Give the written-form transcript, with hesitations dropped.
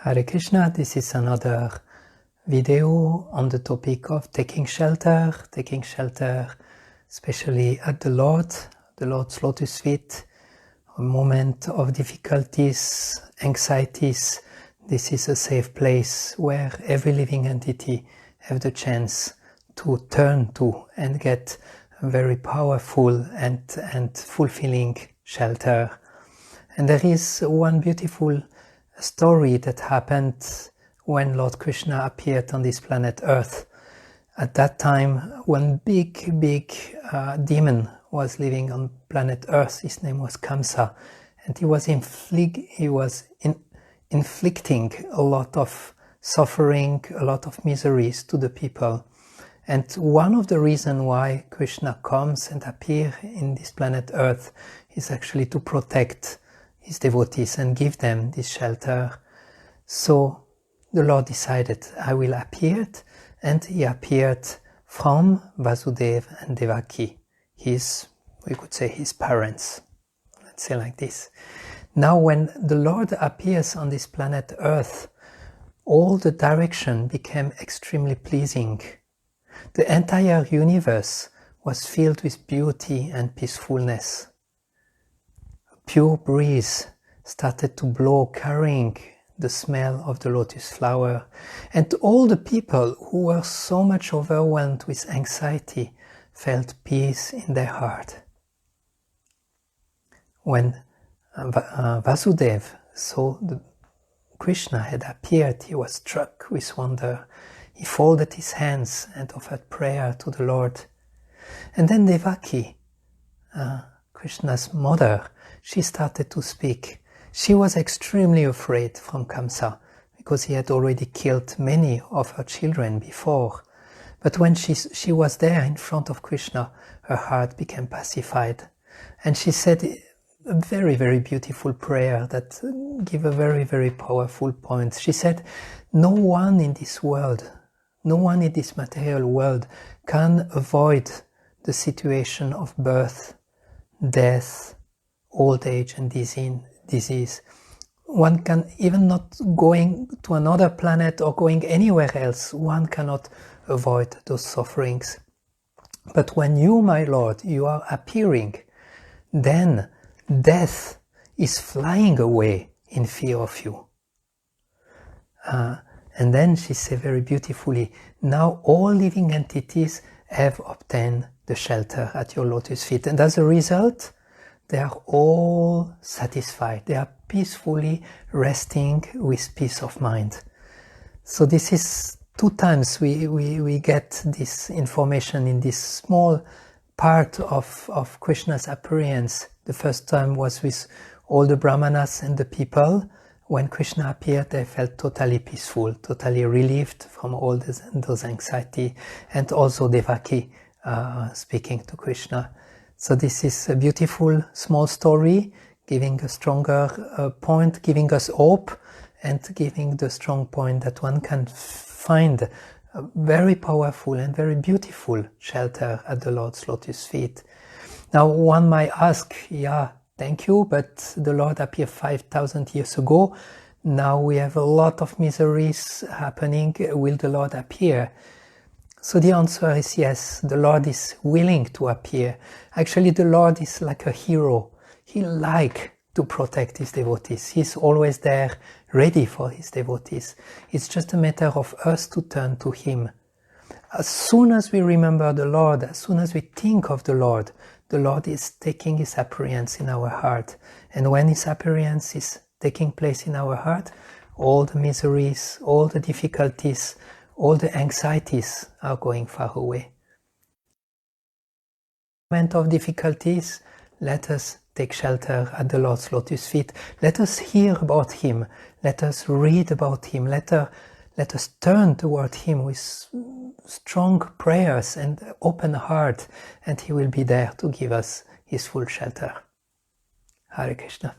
Hare Krishna, this is another video on the topic of taking shelter especially at the Lord's lotus feet, a moment of difficulties, anxieties. This is a safe place where every living entity have the chance to turn to and get a very powerful and fulfilling shelter. And there is one beautiful story that happened when Lord Krishna appeared on this planet Earth. At that time, one big demon was living on planet Earth. His name was Kamsa, and he was inflicting a lot of suffering, a lot of miseries to the people. And one of the reasons why Krishna comes and appears in this planet Earth is actually to protect his devotees and give them this shelter. So the Lord decided, I will appear, and he appeared from Vasudeva and Devaki, we could say his parents. Let's say like this. Now when the Lord appears on this planet Earth, all the direction became extremely pleasing. The entire universe was filled with beauty and peacefulness. Pure breeze started to blow, carrying the smell of the lotus flower, and all the people who were so much overwhelmed with anxiety felt peace in their heart. When Vasudeva saw Krishna had appeared, he was struck with wonder. He folded his hands and offered prayer to the Lord. And then Devaki, Krishna's mother, she started to speak. She was extremely afraid from Kamsa because he had already killed many of her children before. But when she was there in front of Krishna, her heart became pacified. And she said a very beautiful prayer that gave a very powerful point. She said, no one in this world, no one in this material world can avoid the situation of birth, death, old age and disease. One can, even not going to another planet or going anywhere else, one cannot avoid those sufferings. But when you, my Lord, you are appearing, then death is flying away in fear of you. And then she said very beautifully, now all living entities have obtained the shelter at your lotus feet. And as a result, they are all satisfied. They are peacefully resting with peace of mind. So this is 2 times we get this information in this small part of Krishna's appearance. The first time was with all the brahmanas and the people. When Krishna appeared, they felt totally peaceful, totally relieved from all those anxiety, and also Devaki speaking to Krishna. So this is a beautiful small story, giving a stronger point, giving us hope, and giving the strong point that one can find a very powerful and very beautiful shelter at the Lord's lotus feet. Now one might ask, yeah, thank you, but the Lord appeared 5,000 years ago. Now we have a lot of miseries happening. Will the Lord appear? So the answer is yes, the Lord is willing to appear. Actually, the Lord is like a hero. He likes to protect his devotees. He's always there, ready for his devotees. It's just a matter of us to turn to him. As soon as we remember the Lord, as soon as we think of the Lord is taking his appearance in our heart. And when his appearance is taking place in our heart, all the miseries, all the difficulties, all the anxieties are going far away. In the moment of difficulties, let us take shelter at the Lord's lotus feet. Let us hear about him. Let us read about him. Let us turn toward him with strong prayers and open heart, and he will be there to give us his full shelter. Hare Krishna.